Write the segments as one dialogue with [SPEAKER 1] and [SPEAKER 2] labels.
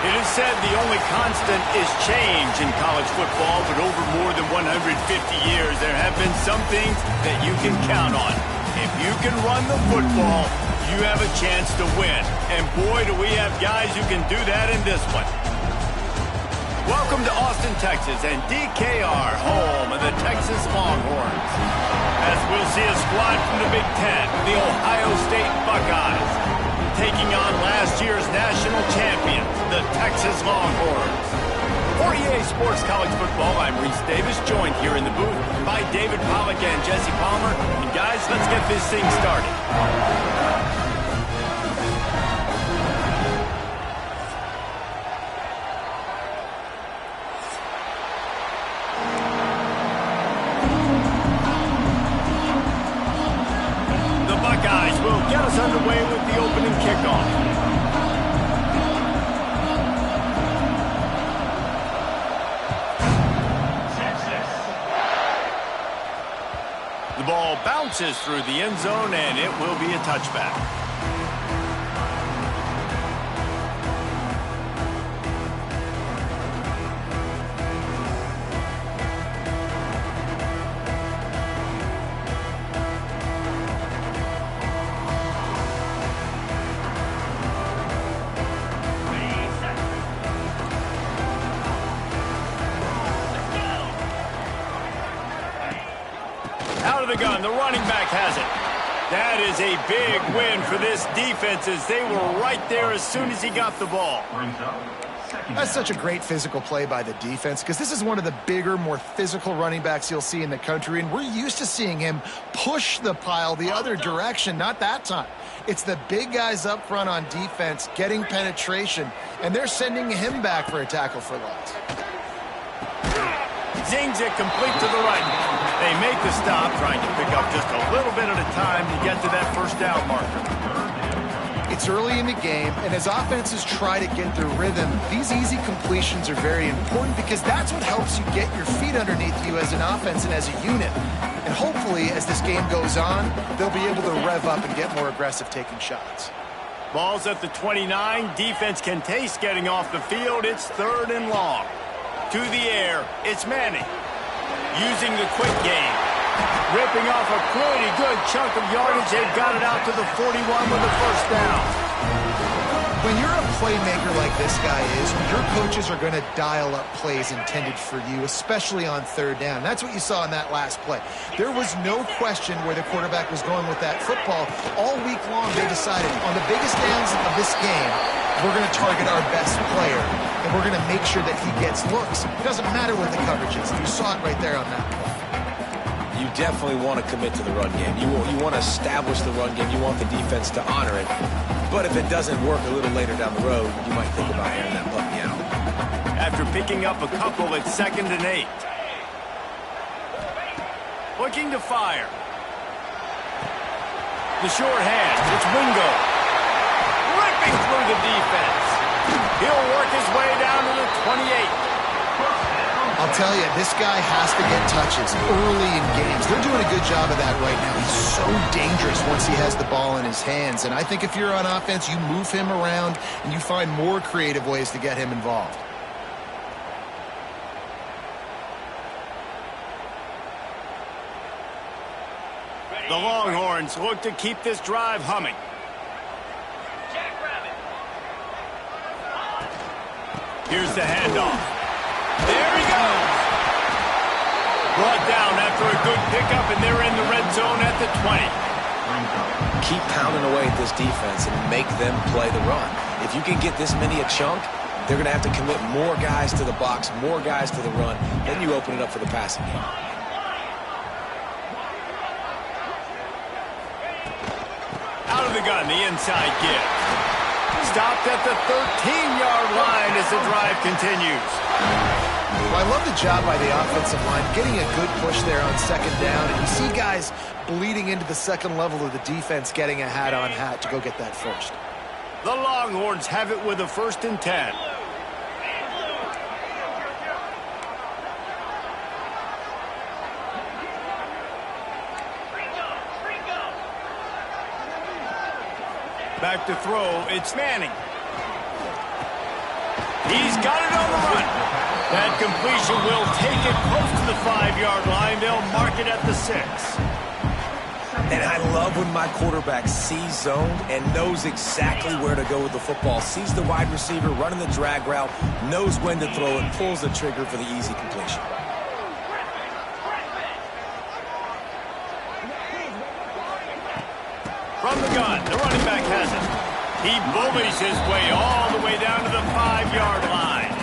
[SPEAKER 1] It is said the only constant is change in college football, but over more than 150 years, there have been some things that you can count on. If you can run the football, you have a chance to win. And boy, do we have guys who can do that in this one. Welcome to Austin, Texas, and DKR, home of the Texas Longhorns. As we'll see a squad from the Big Ten, the Ohio State Buckeyes, taking on last year's national champions, the Texas Longhorns. For EA Sports College Football, I'm Reese Davis, joined here in the booth by David Pollack and Jesse Palmer. And guys, let's get this thing started. The Buckeyes will get us underway with the opening kickoff. The ball bounces through the end zone, and it will be a touchback. Out of the gun, the running back has it. That is a big win for this defense as they were right there as soon as he got the ball.
[SPEAKER 2] That's such a great physical play by the defense because this is one of the bigger, more physical running backs you'll see in the country, and we're used to seeing him push the pile the other direction, not that time. It's the big guys up front on defense getting penetration, and they're sending him back for a tackle for loss.
[SPEAKER 1] Zings it complete to the right. They make the stop, trying to pick up just a little bit at a time to get to that first down marker.
[SPEAKER 2] It's early in the game, and as offenses try to get their rhythm, these easy completions are very important because that's what helps you get your feet underneath you as an offense and as a unit. And hopefully, as this game goes on, they'll be able to rev up and get more aggressive taking shots.
[SPEAKER 1] Ball's at the 29. Defense can taste getting off the field. It's 3rd and long. To the air, it's Manning. Using the quick game. Ripping off a pretty good chunk of yardage. They've got it out to the 41 with the first down.
[SPEAKER 2] When you're a playmaker like this guy is, your coaches are going to dial up plays intended for you, especially on 3rd down. That's what you saw in that last play. There was no question where the quarterback was going with that football. All week long, they decided on the biggest downs of this game, we're going to target our best player, and we're going to make sure that he gets looks. It doesn't matter what the coverage is. You saw it right there on that play.
[SPEAKER 3] You definitely want to commit to the run game. You want to establish the run game. You want the defense to honor it. But if it doesn't work a little later down the road, you might think about airing that puppy out.
[SPEAKER 1] After picking up a couple, it's 2nd and 8. Looking to fire. The short hand. It's Wingo. Ripping through the defense. He'll work his way down to the 28.
[SPEAKER 2] I'll tell you, this guy has to get touches early in games. They're doing a good job of that right now. He's so dangerous once he has the ball in his hands. And I think if you're on offense, you move him around and you find more creative ways to get him involved.
[SPEAKER 1] The Longhorns look to keep this drive humming. Here's the handoff. There he goes. Brought down after a good pickup, and they're in the red zone at the 20.
[SPEAKER 3] Keep pounding away at this defense and make them play the run. If you can get this many a chunk, they're going to have to commit more guys to the box, more guys to the run. Then you open it up for the passing game.
[SPEAKER 1] Out of the gun, the inside give. Stopped at the 13-yard line as the drive continues.
[SPEAKER 2] Well, I love the job by the offensive line, getting a good push there on 2nd down, and you see guys bleeding into the second level of the defense getting a hat-on-hat to go get that first.
[SPEAKER 1] The Longhorns have it with a 1st and 10. Back to throw, it's Manning. He's got it on the run. That completion will take it close to the 5-yard line. They'll mark it at the 6.
[SPEAKER 3] And I love when my quarterback sees zone and knows exactly where to go with the football. Sees the wide receiver running the drag route, knows when to throw it, pulls the trigger for the easy completion.
[SPEAKER 1] From the gun, the running back has it. He bullies his way all the way down to the 5-yard line.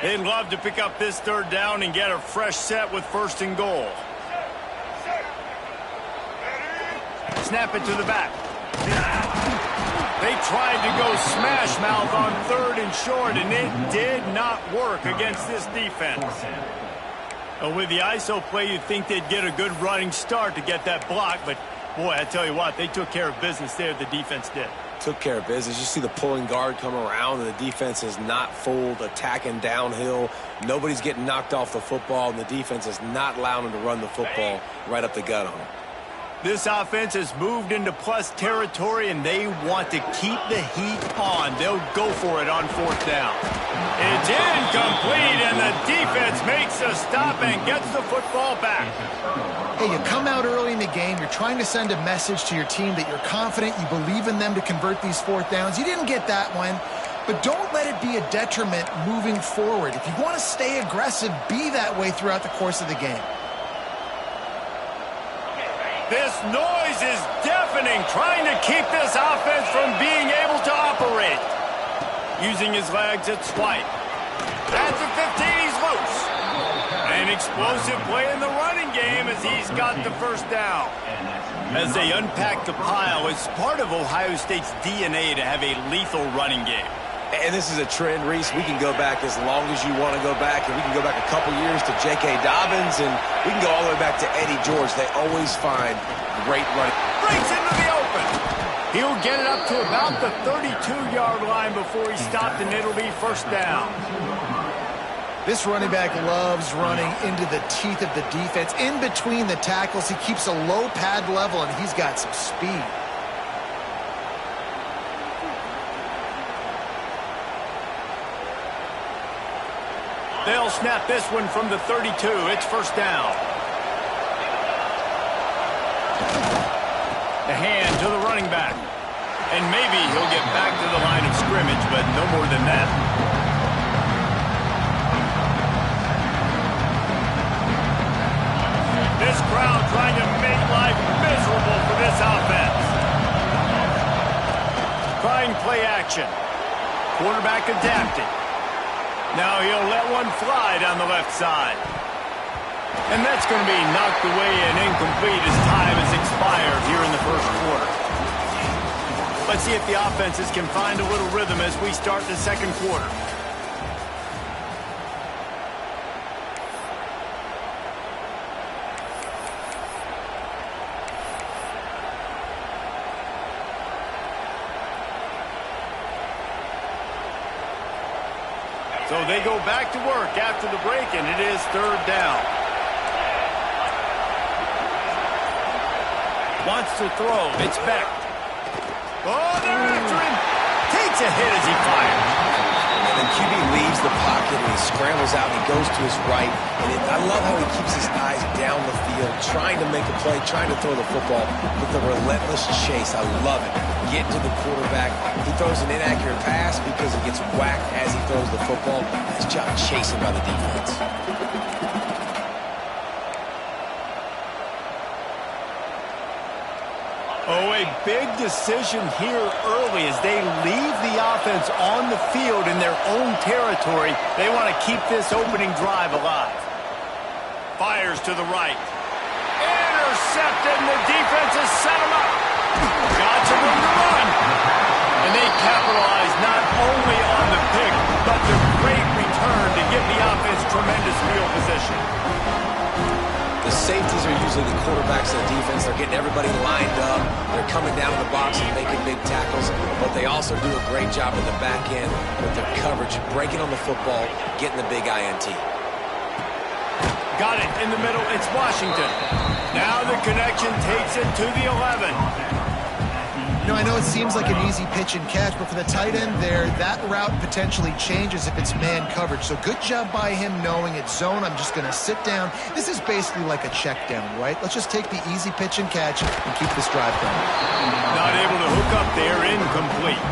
[SPEAKER 1] They'd love to pick up this 3rd down and get a fresh set with 1st and goal. Snap it to the back. They tried to go smash mouth on 3rd and short, and it did not work against this defense. With the ISO play, you'd think they'd get a good running start to get that block, but boy, I tell you what, they took care of business there, the defense did.
[SPEAKER 3] Took care of business. You see the pulling guard come around, and the defense is not fooled, attacking downhill. Nobody's getting knocked off the football, and the defense is not allowing them to run the football right up the gut on them.
[SPEAKER 1] This offense has moved into plus territory, and they want to keep the heat on. They'll go for it on 4th down. It's incomplete, and the defense makes a stop and gets the football back.
[SPEAKER 2] Hey, you come out early in the game, you're trying to send a message to your team that you're confident, you believe in them to convert these 4th downs. You didn't get that one, but don't let it be a detriment moving forward. If you want to stay aggressive, be that way throughout the course of the game.
[SPEAKER 1] This noise is deafening, trying to keep this offense from being able to operate. Using his legs, it's White. That's a 15, he's loose. An explosive play in the running game as he's got the 1st down. As they unpack the pile, it's part of Ohio State's DNA to have a lethal running game.
[SPEAKER 3] And this is a trend, Reese. We can go back as long as you want to go back, and we can go back a couple years to J.K. Dobbins, and we can go all the way back to Eddie George. They always find great running.
[SPEAKER 1] Breaks into the open. He'll get it up to about the 32-yard line before he stopped, and it'll be 1st down.
[SPEAKER 2] This running back loves running into the teeth of the defense. In between the tackles, he keeps a low pad level, and he's got some speed.
[SPEAKER 1] They'll snap this one from the 32. It's 1st down. The hand to the running back. And maybe he'll get back to the line of scrimmage, but no more than that. This crowd trying to make life miserable for this offense. Trying play action. Quarterback adapting. Now he'll let one fly down the left side. And that's going to be knocked away and incomplete as time has expired here in the 1st quarter. Let's see if the offenses can find a little rhythm as we start the 2nd quarter. So they go back to work after the break, and it is 3rd down. Wants to throw. It's Beck. Oh, they're after him. Takes a hit as he fires.
[SPEAKER 3] And then QB leaves the pocket, and he scrambles out, and he goes to his right. And I love how he keeps his eyes down the field, trying to make a play, trying to throw the football with a relentless chase. I love it. Get to the quarterback. He throws an inaccurate pass because he gets whacked as he throws the football. Nice job chasing by the defense.
[SPEAKER 1] Oh, a big decision here early as they leave the offense on the field in their own territory. They want to keep this opening drive alive. Fires to the right. Intercepted, and the defense has set him up. Got some room to run. And they capitalize not only on the pick, but the great return to give the offense tremendous field position.
[SPEAKER 3] The safeties are usually the quarterbacks of the defense. They're getting everybody lined up. They're coming down to the box and making big tackles. But they also do a great job in the back end with their coverage, breaking on the football, getting the big INT.
[SPEAKER 1] Got it in the middle. It's Washington. Now the connection takes it to the 11.
[SPEAKER 2] You know, I know it seems like an easy pitch and catch, but for the tight end there, that route potentially changes if it's man coverage. So good job by him knowing it's zone. I'm just going to sit down. This is basically like a check down, right? Let's just take the easy pitch and catch and keep this drive going.
[SPEAKER 1] Not able to hook up there. Incomplete.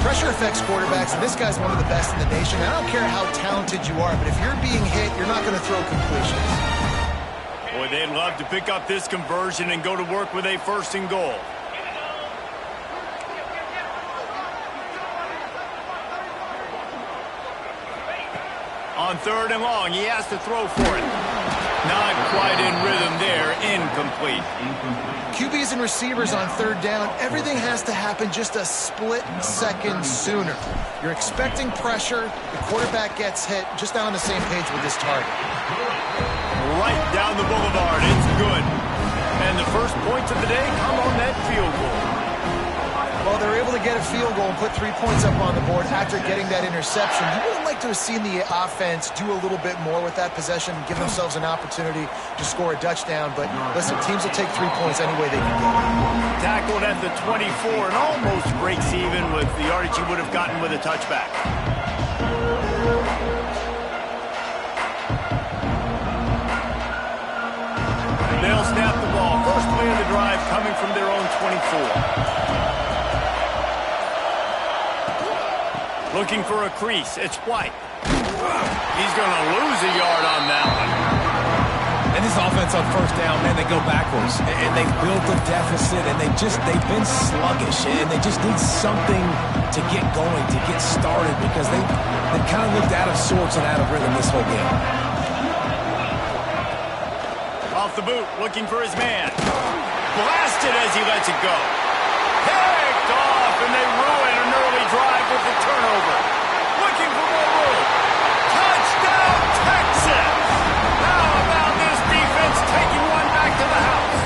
[SPEAKER 2] Pressure affects quarterbacks, and this guy's one of the best in the nation. I don't care how talented you are, but if you're being hit, you're not going to throw completions.
[SPEAKER 1] Boy, they'd love to pick up this conversion and go to work with a 1st and goal. On 3rd and long, he has to throw for it. Not quite in rhythm there. Incomplete.
[SPEAKER 2] QBs and receivers on 3rd down, everything has to happen just a split second sooner. You're expecting pressure, the quarterback gets hit, just not on the same page with this target.
[SPEAKER 1] Right down the boulevard, it's good. And the first points of the day come on that field goal.
[SPEAKER 2] Well, they're able to get a field goal and put 3 points up on the board after getting that interception. You would have liked to have seen the offense do a little bit more with that possession and give themselves an opportunity to score a touchdown. But listen, teams will take 3 points any way they can get it.
[SPEAKER 1] Tackled at the 24 and almost breaks even with the yardage he would have gotten with a touchback. They'll snap the ball. First play of the drive coming from their own 24. Looking for a crease. It's White. He's going to lose a yard on that one.
[SPEAKER 3] And this offense on 1st down, man, they go backwards. And they've built a deficit, and they've been sluggish. And they just need something to get going, to get started, because they've kind of looked out of sorts and out of rhythm this whole game.
[SPEAKER 1] Off the boot, looking for his man. Blasted as he lets it go. Picked off, and they ruin an early drive with the turnover. Looking for more room. Touchdown, Texas! How about this defense taking one back to the house?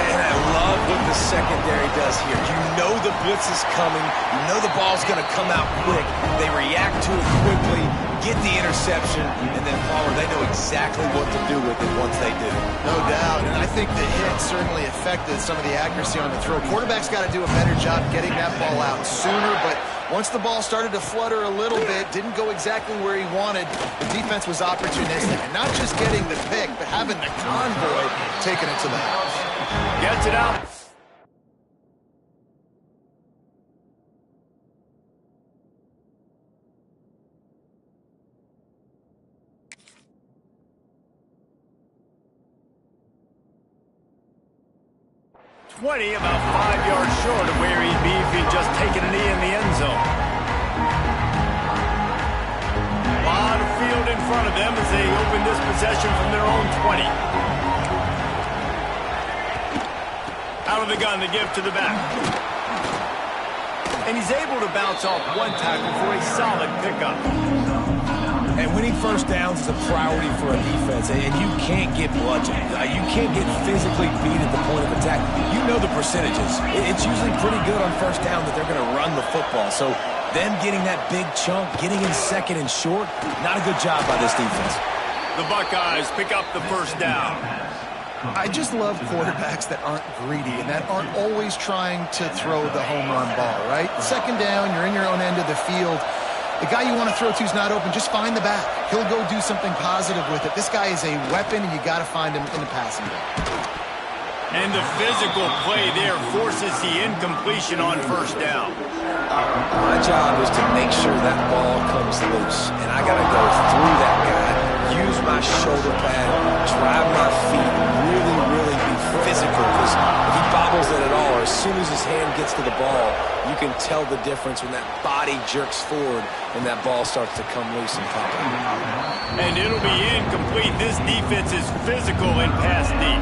[SPEAKER 3] And I love what the secondary does here. You know the blitz is coming. You know the ball's going to come out quick. They react to it quickly, get the interception, and then Palmer, they know exactly what to do with it once they do.
[SPEAKER 2] No doubt, and I think the hit certainly affected some of the accuracy on the throw. Quarterback's got to do a better job getting that ball out sooner, but once the ball started to flutter a little bit, didn't go exactly where he wanted, the defense was opportunistic. And not just getting the pick, but having the convoy taking it to the house.
[SPEAKER 1] Gets it out. About 5 yards short of where he'd be if he'd just taken a knee in the end zone. A lot of field in front of them as they open this possession from their own 20. Out of the gun, they give to the back. And he's able to bounce off one tackle for a solid pickup.
[SPEAKER 3] And winning 1st downs is a priority for a defense, and you can't get bludgeoned. You can't get physically beat at the point of attack. You know the percentages. It's usually pretty good on 1st down that they're going to run the football. So them getting that big chunk, getting in 2nd and short, not a good job by this defense.
[SPEAKER 1] The Buckeyes pick up the 1st down.
[SPEAKER 2] I just love quarterbacks that aren't greedy and that aren't always trying to throw the home run ball, right? 2nd down, you're in your own end of the field. The guy you want to throw to is not open. Just find the back. He'll go do something positive with it. This guy is a weapon, and you got to find him in the passing game.
[SPEAKER 1] And the physical play there forces the incompletion on 1st down.
[SPEAKER 3] My job is to make sure that ball comes loose, and I got to go through that guy, use my shoulder pad, drive my feet, really be physical, because if he bobbles it at all, or as soon as his hand gets to the ball, you can tell the difference when that body jerks forward and that ball starts to come loose and pop out.
[SPEAKER 1] And it'll be incomplete. This defense is physical and pass deep.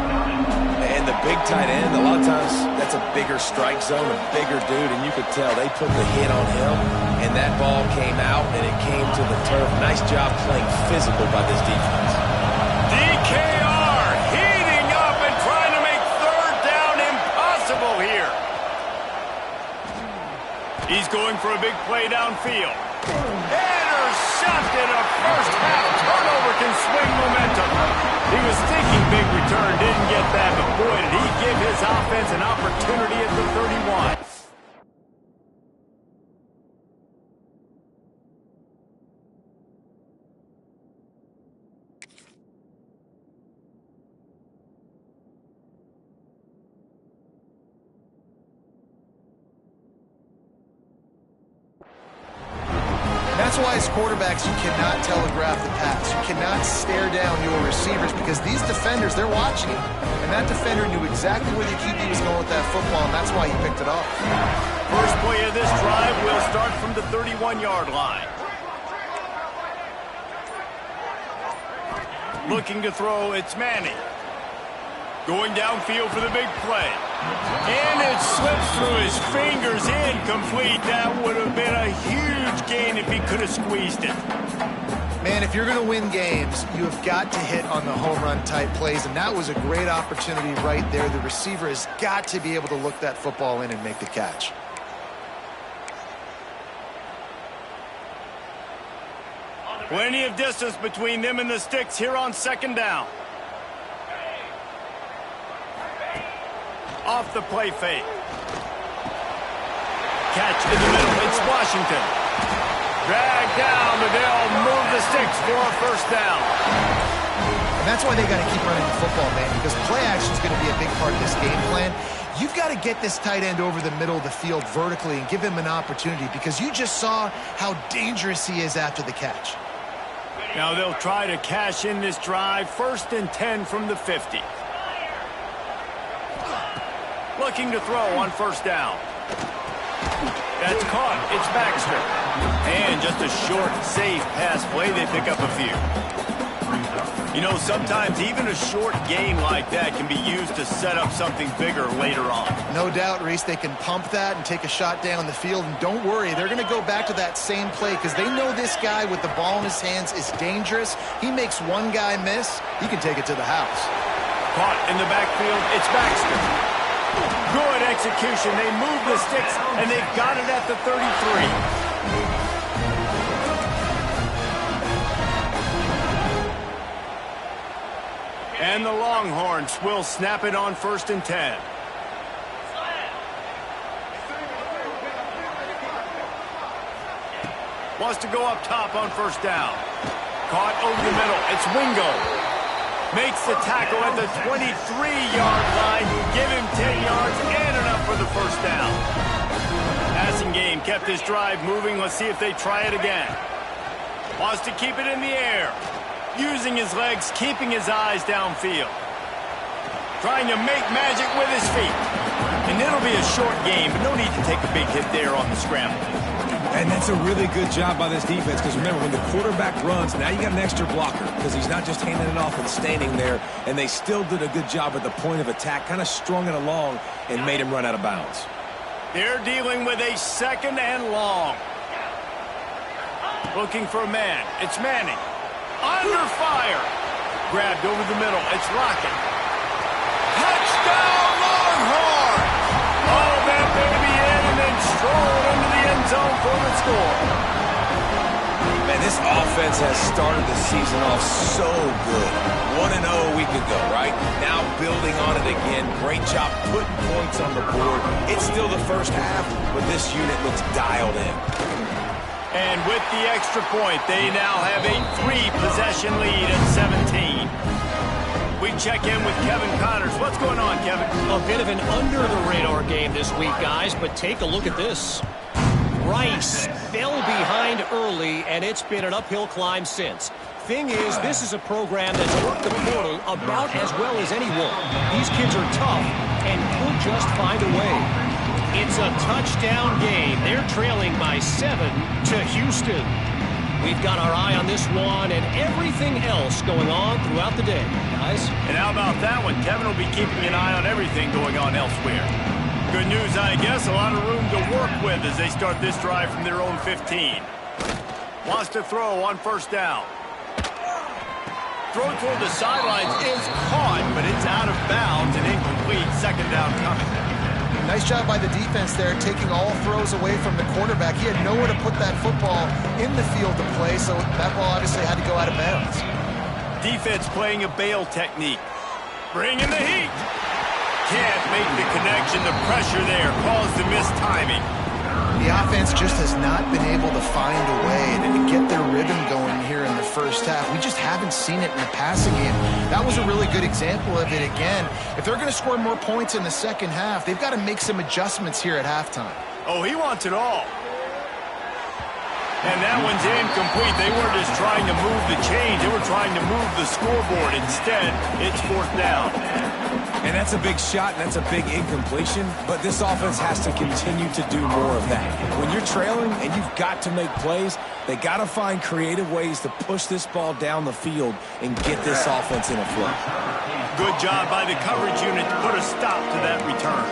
[SPEAKER 3] And the big tight end, a lot of times that's a bigger strike zone, a bigger dude, and you could tell they put the hit on him, and that ball came out, and it came to the turf. Nice job playing physical by this defense.
[SPEAKER 1] DKR heating up and trying to make 3rd down impossible here. He's going for a big play downfield. Intercepted. A 1st half turnover can swing big return, didn't get that, but boy, did he give his offense an opportunity at the 31.
[SPEAKER 2] That's why as quarterbacks, you cannot telegraph the pass. You cannot stare down your receivers because these defenders, they're watching you. And that defender knew exactly where the QB was going with that football, and that's why he picked it off.
[SPEAKER 1] First play of this drive will start from the 31-yard line. Looking to throw, it's Manning. Going downfield for the big play. And it slips through his fingers, incomplete. That would have been a huge gain if he could have squeezed it.
[SPEAKER 2] Man, if you're going to win games, you have got to hit on the home run type plays, and that was a great opportunity right there. The receiver has got to be able to look that football in and make the catch.
[SPEAKER 1] Plenty of distance between them and the sticks here on second down. Off the play fake. Catch in the middle. It's Washington. Drag down, but they'll move the sticks for a first down.
[SPEAKER 2] And that's why they got to keep running the football, man, because play action is going to be a big part of this game plan. You've got to get this tight end over the middle of the field vertically and give him an opportunity because you just saw how dangerous he is after the catch.
[SPEAKER 1] Now they'll try to cash in this drive. 1st and 10 from the 50. Looking to throw on first down. That's caught. It's Baxter. And just a short, safe pass play. They pick up a few. You know, sometimes even a short gain like that can be used to set up something bigger later on.
[SPEAKER 2] No doubt, Reese, they can pump that and take a shot down the field. And don't worry, they're going to go back to that same play because they know this guy with the ball in his hands is dangerous. He makes one guy miss, he can take it to the house.
[SPEAKER 1] Caught in the backfield. It's Baxter. Good execution. They move the sticks, and they've got it at the 33. And the Longhorns will snap it on 1st and 10. Wants to go up top on first down. Caught over the middle. It's Wingo. Makes the tackle at the 23-yard line. Give him 10 yards and enough for the first down. Passing game kept his drive moving. Let's see if they try it again. Wants to keep it in the air. Using his legs, keeping his eyes downfield. Trying to make magic with his feet. And it'll be a short game, but no need to take a big hit there on the scramble.
[SPEAKER 3] And that's a really good job by this defense because remember, when the quarterback runs, now you got an extra blocker because he's not just handing it off and standing there, and they still did a good job at the point of attack, kind of strung it along and made him run out of bounds.
[SPEAKER 1] They're dealing with a 2nd and long. Looking for a man. It's Manning. Under fire. Grabbed over the middle. It's Rocket. Touchdown, Longhorn! Oh, that baby in and then strolled into the end zone for the score.
[SPEAKER 3] Man, this offense has started the season off so good. 1-0 a week ago, right? Now building on it again. Great job putting points on the board. It's still the first half, but this unit looks dialed in.
[SPEAKER 1] And with the extra point, they now have a 3-possession lead at 17. We check in with Kevin Connors. What's going on, Kevin?
[SPEAKER 4] A bit of an under-the-radar game this week, guys, but take a look at this. Rice fell behind early, and it's been an uphill climb since. Thing is, this is a program that's worked the portal about as well as anyone. These kids are tough and could just find a way. It's a touchdown game. They're trailing by 7 to Houston. We've got our eye on this one and everything else going on throughout the day, guys.
[SPEAKER 1] And how about that one? Kevin will be keeping an eye on everything going on elsewhere. Good news, I guess. A lot of room to work with as they start this drive from their own 15. Wants to throw on first down. Throw toward the sidelines is caught, but it's out of bounds and incomplete. 2nd down coming.
[SPEAKER 2] Nice job by the defense there, taking all throws away from the quarterback. He had nowhere to put that football in the field to play, so that ball obviously had to go out of bounds.
[SPEAKER 1] Defense playing a bail technique. Bringing the heat. Can't make the connection. The pressure there caused the missed timing.
[SPEAKER 2] The offense just has not been able to find a way to get their rhythm going here in the first half. We just haven't seen it in the passing game. That was a really good example of it again. If they're going to score more points in the second half, they've got to make some adjustments here at halftime.
[SPEAKER 1] Oh, he wants it all. And that one's incomplete. They weren't just trying to move the chains. They were trying to move the scoreboard. Instead, it's fourth down.
[SPEAKER 3] And that's a big shot, and that's a big incompletion, but this offense has to continue to do more of that. When you're trailing and you've got to make plays, they got to find creative ways to push this ball down the field and get this offense in a flow.
[SPEAKER 1] Good job by the coverage unit to put a stop to that return.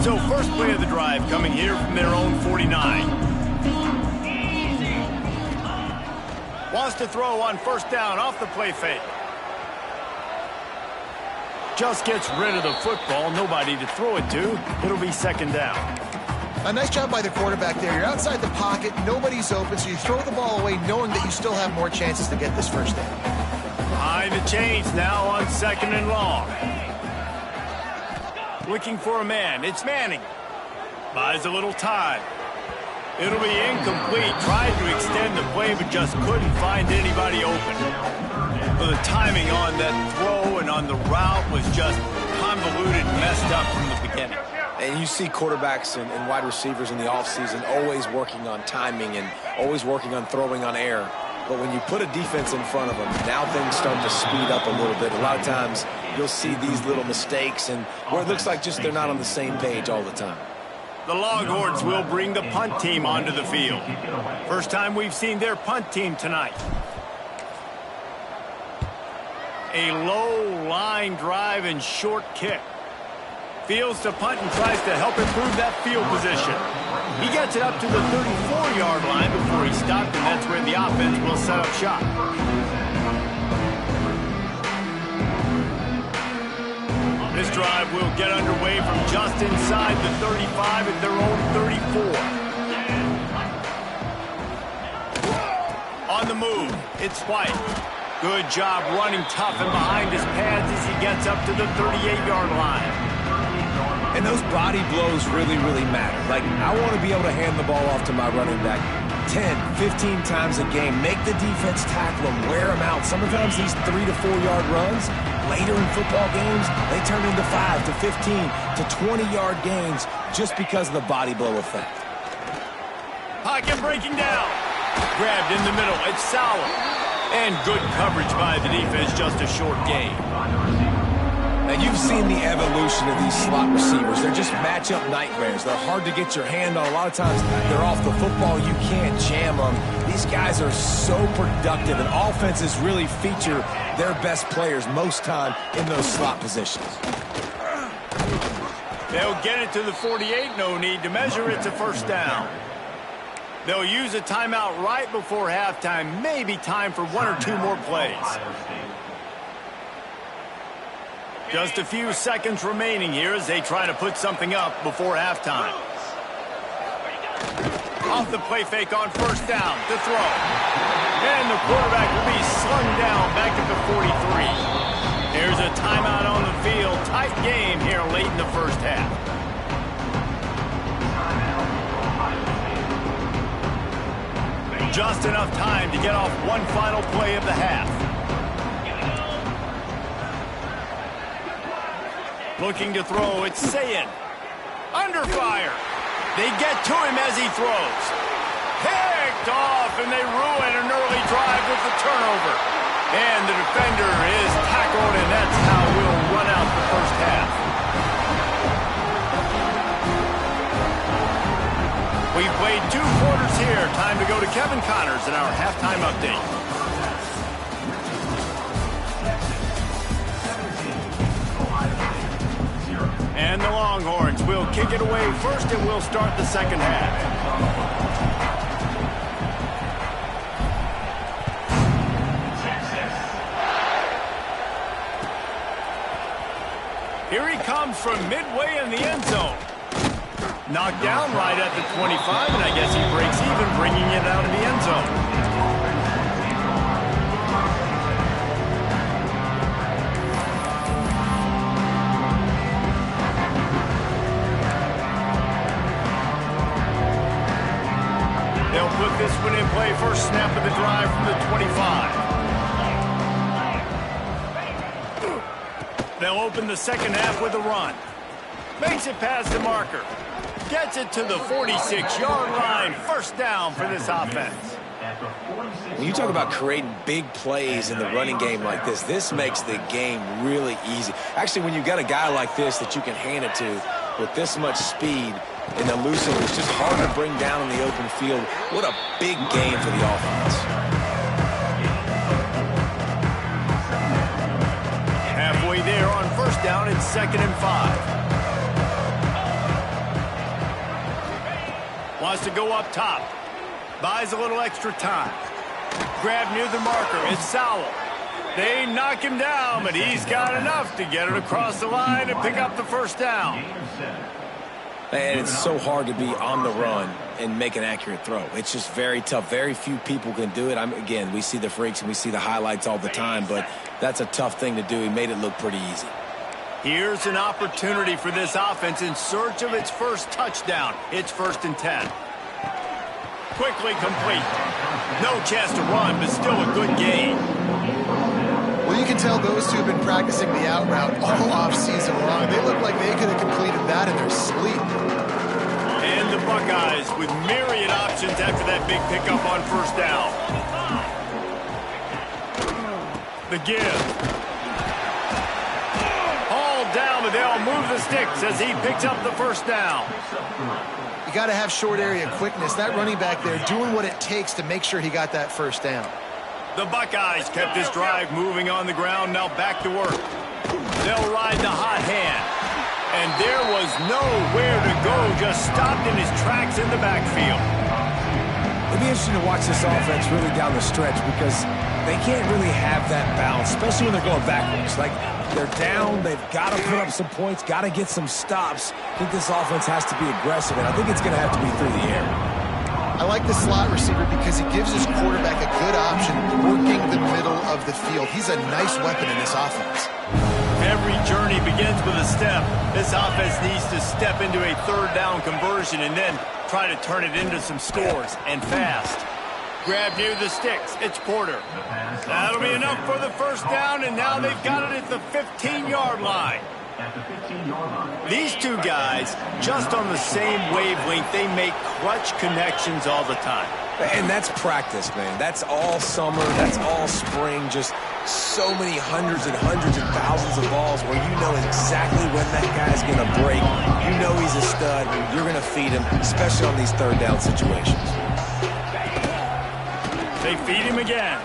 [SPEAKER 1] So first play of the drive coming here from their own 49. Wants to throw on first down off the play fake. Just gets rid of the football. Nobody to throw it to. It'll be second down.
[SPEAKER 2] A nice job by the quarterback there. You're outside the pocket. Nobody's open, so you throw the ball away knowing that you still have more chances to get this first down.
[SPEAKER 1] Behind the chains now on second and long. Looking for a man. It's Manning. Buys a little time. It'll be incomplete. Tried to extend the play, but just couldn't find anybody open. Well, the timing on that throw and on the route was just convoluted, messed up from the beginning.
[SPEAKER 3] And you see quarterbacks and wide receivers in the offseason always working on timing and always working on throwing on air. But when you put a defense in front of them, now things start to speed up a little bit. A lot of times you'll see these little mistakes and where it looks like just they're not on the same page all the time.
[SPEAKER 1] The Longhorns will bring the punt team onto the field. First time we've seen their punt team tonight. A low line drive and short kick. Fields to punt and tries to help improve that field position. He gets it up to the 34-yard line before he stopped, and that's where the offense will set up shop. This drive will get underway from just inside the 35 at their own 34. On the move, it's White. Good job running tough and behind his pads as he gets up to the 38-yard line.
[SPEAKER 3] And those body blows really, really matter. Like, I want to be able to hand the ball off to my running back 10, 15 times a game. Make the defense tackle him, wear him out. Sometimes these 3 to 4 yard runs, later in football games, they turn into 5 to 15 to 20-yard gains just because of the body blow effect.
[SPEAKER 1] Pocket breaking down. Grabbed in the middle. It's Sauer. And good coverage by the defense, just a short gain.
[SPEAKER 3] Now, you've seen the evolution of these slot receivers. They're just matchup nightmares. They're hard to get your hand on. A lot of times, they're off the football. You can't jam them. These guys are so productive, and offenses really feature their best players most time in those slot positions.
[SPEAKER 1] They'll get it to the 48. No need to measure. It's a first down. They'll use a timeout right before halftime. Maybe time for 1 or 2 more plays. Just a few seconds remaining here as they try to put something up before halftime. Off the play fake on first down to throw. And the quarterback will be slung down back at the 43. There's a timeout on the field. Tight game here late in the first half. Just enough time to get off one final play of the half. Looking to throw, it's Sayin. Under fire. They get to him as he throws. Picked off, and they ruin an early drive with the turnover. And the defender is tackled, and that's how we'll run out the first half. We've played 2 quarters here. Time to go to Kevin Connors in our halftime update. And the Longhorns will kick it away first, and we'll start the second half. Here he comes from midway in the end zone. Knocked down right at the 25, and I guess he breaks even, bringing it out of the end zone. They'll put this one in play. First snap of the drive from the 25. They'll open the second half with a run. Makes it past the marker. Gets it to the 46-yard line. First down for this offense.
[SPEAKER 3] When you talk about creating big plays in the running game like this makes the game really easy. Actually, when you've got a guy like this that you can hand it to with this much speed and elusive, it's just hard to bring down in the open field. What a big game for the offense.
[SPEAKER 1] Halfway there on first down, it's 2nd and 5. Wants to go up top. Buys a little extra time. Grab near the marker. It's Sowell. They knock him down, but he's got enough to get it across the line and pick up the first down.
[SPEAKER 3] And it's so hard to be on the run and make an accurate throw. It's just very tough. Very few people can do it. Again, we see the freaks and we see the highlights all the time, but that's a tough thing to do. He made it look pretty easy.
[SPEAKER 1] Here's an opportunity for this offense in search of its first touchdown. It's 1st and 10. Quickly complete. No chance to run, but still a good gain.
[SPEAKER 2] Well, you can tell those two have been practicing the out route all off-season long. They look like they could have completed that in their sleep.
[SPEAKER 1] And the Buckeyes with myriad options after that big pickup on first down. The give. Hauled down, but they'll move the sticks as he picks up the first down.
[SPEAKER 2] You got to have short area quickness. That running back there doing what it takes to make sure he got that first down.
[SPEAKER 1] The Buckeyes kept this drive moving on the ground. Now back to work. They'll ride the hot hand. And there was nowhere to go. Just stopped in his tracks in the backfield.
[SPEAKER 3] It'll be interesting to watch this offense really down the stretch because they can't really have that balance, especially when they're going backwards. Like, they're down, they've got to put up some points, got to get some stops. I think this offense has to be aggressive, and I think it's going to have to be through the air.
[SPEAKER 2] I like the slot receiver because he gives his quarterback a good option working the middle of the field. He's a nice weapon in this offense.
[SPEAKER 1] Every journey begins with a step. This offense needs to step into a third down conversion and then try to turn it into some scores, and fast. Grab near the sticks. It's Porter. That'll be enough for the first down, and now they've got it at the 15-yard line. These two guys, just on the same wavelength, they make clutch connections all the time.
[SPEAKER 3] And that's practice, man. That's all summer. That's all spring. Just so many hundreds and thousands of balls where you know exactly when that guy's going to break. You know he's a stud. You're going to feed him, especially on these third down situations.
[SPEAKER 1] They feed him again.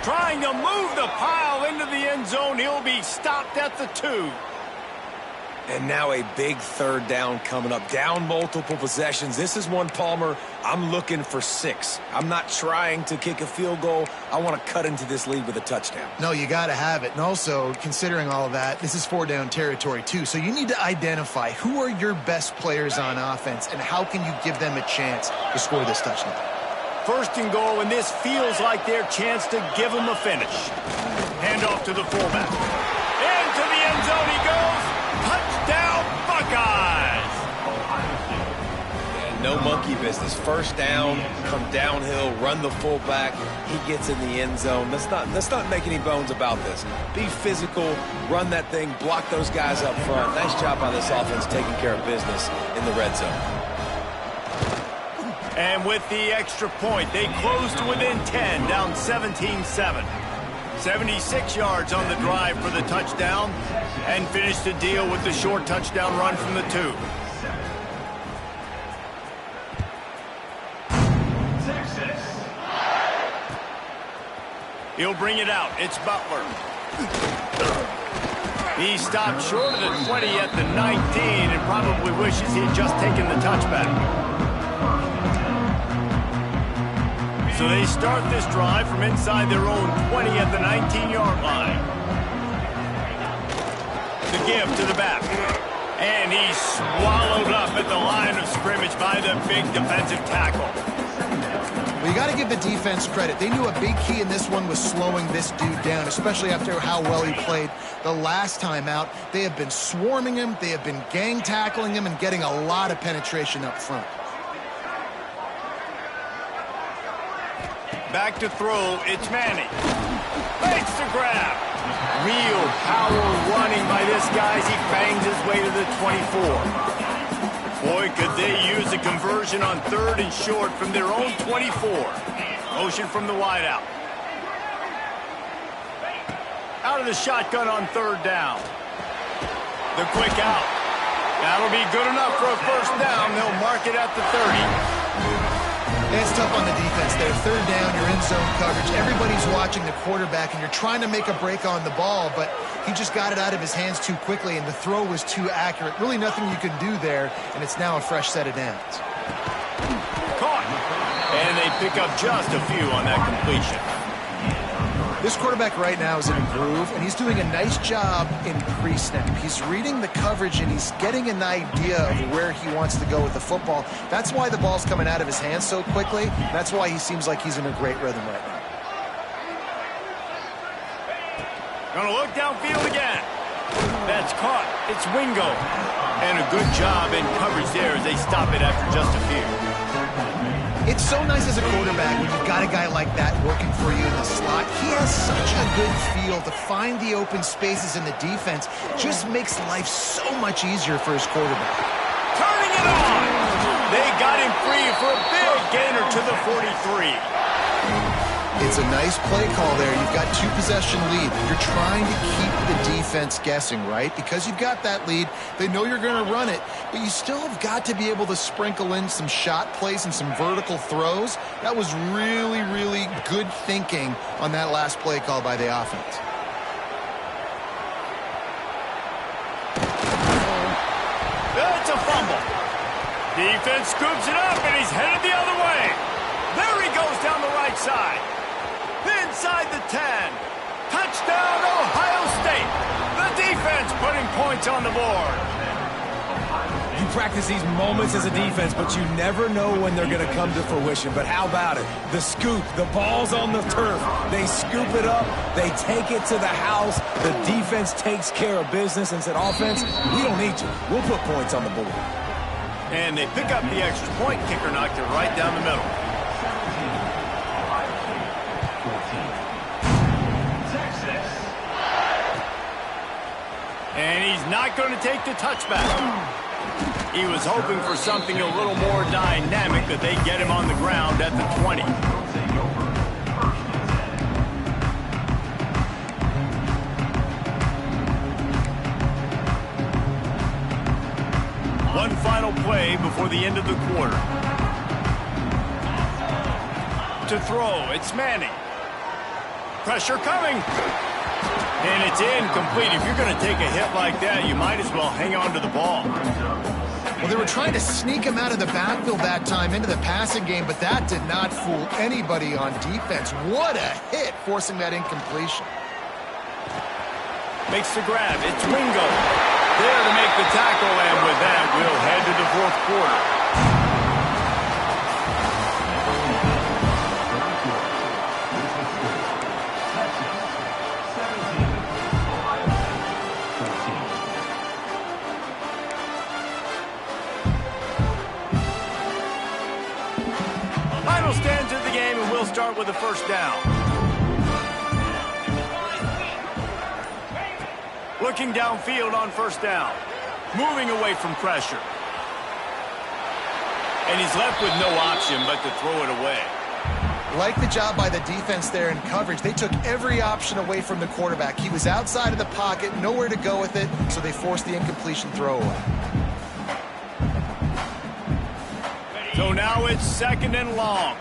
[SPEAKER 1] Trying to move the pile into the end zone. He'll be stopped at the 2.
[SPEAKER 3] And now a big third down coming up. Down multiple possessions. This is one, Palmer, I'm looking for 6. I'm not trying to kick a field goal. I want to cut into this lead with a touchdown.
[SPEAKER 2] No, you got to have it. And also, considering all of that, this is 4-down territory too. So you need to identify who are your best players on offense and how can you give them a chance to score this touchdown.
[SPEAKER 1] 1st and goal, and this feels like their chance to give them a finish. Handoff to the fullback. Into the end zone he goes. Touchdown, Buckeyes!
[SPEAKER 3] Yeah, no monkey business. First down, come downhill, run the fullback. He gets in the end zone. Let's not make any bones about this. Be physical, run that thing, block those guys up front. Nice job by this offense taking care of business in the red zone.
[SPEAKER 1] And with the extra point, they close to within 10, down 17-7. 76 yards on the drive for the touchdown, and finish the deal with the short touchdown run from the 2. He'll bring it out. It's Butler. He stopped short of the 20 at the 19 and probably wishes he had just taken the touchback. So they start this drive from inside their own 20 at the 19-yard line. The give to the back. And he's swallowed up up at the line of scrimmage by the big defensive tackle.
[SPEAKER 2] Well, you got to give the defense credit. They knew a big key in this one was slowing this dude down, especially after how well he played the last time out. They have been swarming him. They have been gang tackling him and getting a lot of penetration up front.
[SPEAKER 1] Back to throw, it's Manning. Makes the grab. Real power running by this guy as he bangs his way to the 24. Boy, could they use a conversion on 3rd and short from their own 24. Motion from the wideout. Out of the shotgun on 3rd down. The quick out. That'll be good enough for a first down. They'll mark it at the 30.
[SPEAKER 2] It's tough on the defense there. 3rd down, you're in zone coverage. Everybody's watching the quarterback, and you're trying to make a break on the ball, but he just got it out of his hands too quickly, and the throw was too accurate. Really nothing you can do there, and it's now a fresh set of downs.
[SPEAKER 1] Caught. And they pick up just a few on that completion.
[SPEAKER 2] This quarterback right now is in a groove, and he's doing a nice job in pre-snap. He's reading the coverage, and he's getting an idea of where he wants to go with the football. That's why the ball's coming out of his hands so quickly. That's why he seems like he's in a great rhythm right now.
[SPEAKER 1] Gonna look downfield again. That's caught. It's Wingo. And a good job in coverage there as they stop it after just a few.
[SPEAKER 2] It's so nice as a quarterback when you've got a guy like that working for you in the slot. He has such a good feel to find the open spaces in the defense. Just makes life so much easier for his quarterback.
[SPEAKER 1] Turning it on! They got him free for a big gainer to the 43.
[SPEAKER 2] It's a nice play call there. You've got 2-possession lead. You're trying to keep the defense guessing, right? Because you've got that lead, they know you're going to run it, but you still have got to be able to sprinkle in some shot plays and some vertical throws. That was really, really good thinking on that last play call by the offense.
[SPEAKER 1] That's a fumble. Defense scoops it up, and he's headed the other way. There he goes down the right side. Inside the 10. Touchdown, Ohio State. The defense putting points on the board.
[SPEAKER 3] You practice these moments as a defense, but you never know when they're going to come to fruition. But how about it? The scoop, the ball's on the turf. They scoop it up. They take it to the house. The defense takes care of business and said, offense, we don't need you. We'll put points on the board.
[SPEAKER 1] And they pick up the extra point. Kicker knocked it right down the middle. And he's not going to take the touchback. He was hoping for something a little more dynamic, that they get him on the ground at the 20. One final play before the end of the quarter. To throw, it's Manning. Pressure coming. And it's incomplete. If you're going to take a hit like that, you might as well hang on to the ball.
[SPEAKER 2] Well, they were trying to sneak him out of the backfield that time into the passing game, but that did not fool anybody on defense. What a hit, forcing that incompletion.
[SPEAKER 1] Makes the grab. It's Wingo. There to make the tackle, and with that, we'll head to the fourth quarter. Final stands of the game, and we'll start with the first down. Looking downfield on first down. Moving away from pressure. And he's left with no option but to throw it away.
[SPEAKER 2] Like the job by the defense there in coverage. They took every option away from the quarterback. He was outside of the pocket, nowhere to go with it, so they forced the incompletion throw away.
[SPEAKER 1] So now it's 2nd and long.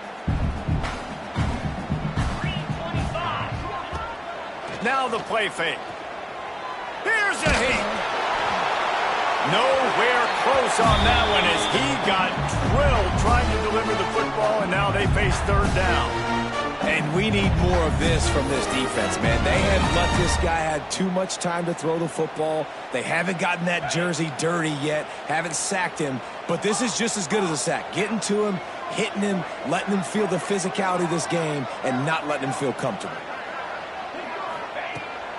[SPEAKER 1] Now the play fake. Here's a hit. Nowhere close on that one as he got drilled trying to deliver the football, and now they face 3rd down.
[SPEAKER 3] And we need more of this from this defense, man. They have let this guy have too much time to throw the football. They haven't gotten that jersey dirty yet, haven't sacked him. But this is just as good as a sack. Getting to him, hitting him, letting him feel the physicality of this game, and not letting him feel comfortable.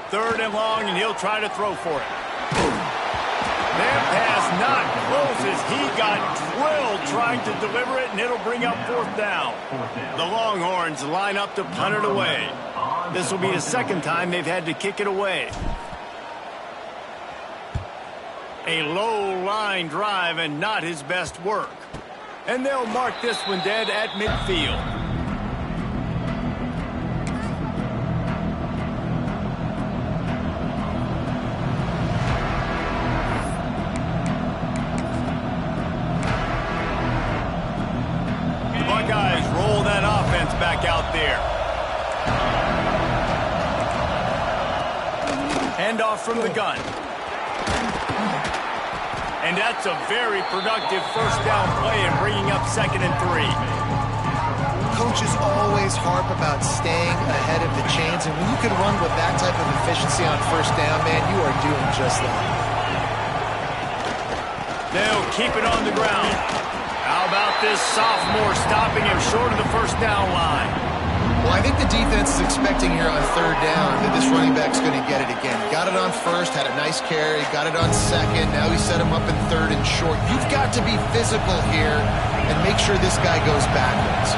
[SPEAKER 1] 3rd and long, and he'll try to throw for it. That pass not close as he got drilled trying to deliver it, and it'll bring up 4th down. The Longhorns line up to punt it away. This will be the 2nd time they've had to kick it away. A low line drive and not his best work. And they'll mark this one dead at midfield. Buckeyes roll that offense back out there. Handoff from the gun. And that's a very productive 1st down play and bringing up 2nd and 3.
[SPEAKER 2] Coaches always harp about staying ahead of the chains, and when you can run with that type of efficiency on 1st down, man, you are doing just that.
[SPEAKER 1] They'll keep it on the ground. How about this sophomore stopping him short of the 1st down line?
[SPEAKER 2] Well, I think the defense is expecting here on 3rd down that this running back's going to get it again. Got it on 1st, had a nice carry, got it on 2nd. Now he set him up in 3rd and short. You've got to be physical here and make sure this guy goes backwards.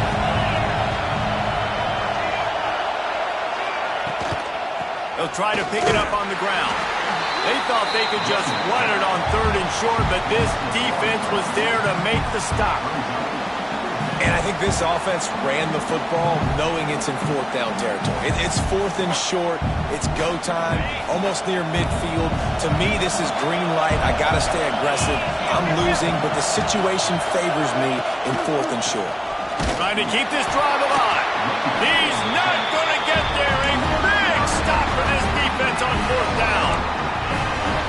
[SPEAKER 1] They'll try to pick it up on the ground. They thought they could just run it on 3rd and short, but this defense was there to make the stop.
[SPEAKER 3] And I think this offense ran the football knowing it's in 4th down territory. It's 4th and short. It's go time, almost near midfield. To me, this is green light. I got to stay aggressive. I'm losing, but the situation favors me in 4th and short.
[SPEAKER 1] Trying to keep this drive alive. He's not going to get there. A big stop for this defense on 4th down.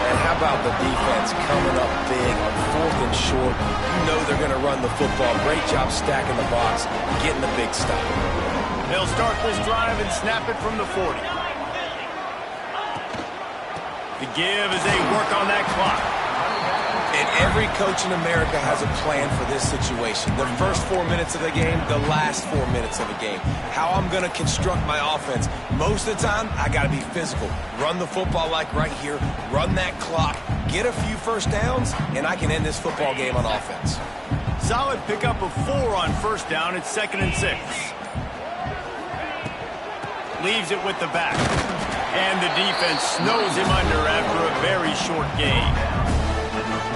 [SPEAKER 3] And how about the defense coming up big on 4th and short? You know they're going to run the football. Great job stacking the box, getting the big stop.
[SPEAKER 1] They'll start this drive and snap it from the 40. The give as they work on that clock.
[SPEAKER 3] And every coach in America has a plan for this situation. The first 4 minutes of the game, the last 4 minutes of the game. How I'm going to construct my offense. Most of the time, I got to be physical. Run the football like right here. Run that clock. Get a few 1st downs, and I can end this football game on offense.
[SPEAKER 1] Solid pickup of 4 on 1st down. It's 2nd and 6. Leaves it with the back. And the defense snows him under after a very short gain.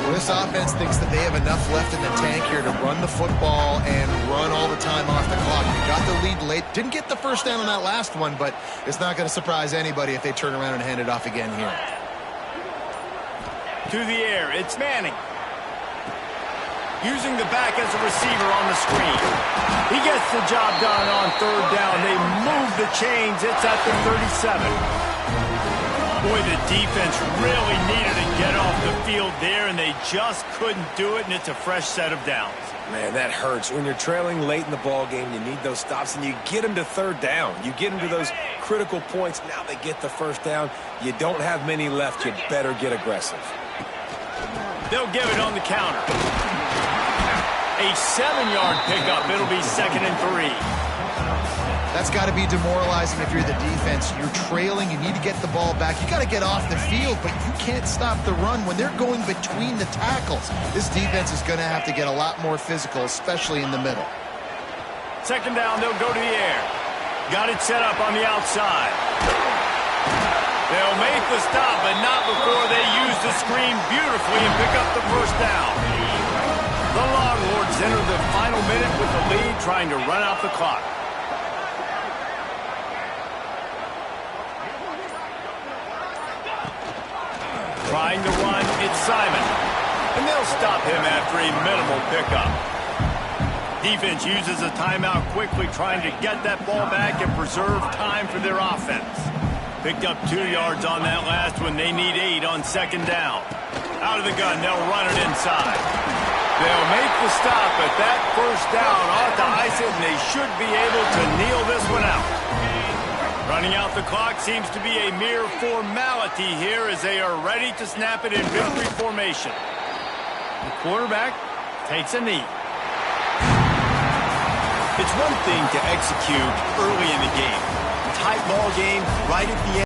[SPEAKER 2] Well, this offense thinks that they have enough left in the tank here to run the football and run all the time off the clock. They got the lead late. Didn't get the 1st down on that last one, but it's not going to surprise anybody if they turn around and hand it off again here.
[SPEAKER 1] To the air, it's Manning. Using the back as a receiver on the screen. He gets the job done on 3rd down. They move the chains. It's at the 37. Boy, the defense really needed to get off the field there, and they just couldn't do it, and it's a fresh set of downs.
[SPEAKER 3] Man, that hurts. When you're trailing late in the ball game, you need those stops, and you get them to 3rd down. You get them to those critical points. Now they get the 1st down. You don't have many left. You better get aggressive.
[SPEAKER 1] They'll give it on the counter. A 7-yard pickup. It'll be 2nd and 3.
[SPEAKER 2] That's got to be demoralizing if you're the defense. You're trailing. You need to get the ball back. You got to get off the field, but you can't stop the run when they're going between the tackles. This defense is going to have to get a lot more physical, especially in the middle.
[SPEAKER 1] 2nd down, they'll go to the air. Got it set up on the outside. They'll make the stop, but not before they use the screen beautifully and pick up the 1st down. The Longhorns enter the final minute with the lead, trying to run out the clock. Trying to run, it's Simon. And they'll stop him after a minimal pickup. Defense uses a timeout quickly, trying to get that ball back and preserve time for their offense. Picked up 2 yards on that last one. They need 8 on 2nd down. Out of the gun, they'll run it inside. They'll make the stop at that first down off the ice it, and they should be able to kneel this one out. Running out the clock seems to be a mere formality here as they are ready to snap it in victory formation. The quarterback takes a knee. It's one thing to execute early in the game. A tight ball game right at the end.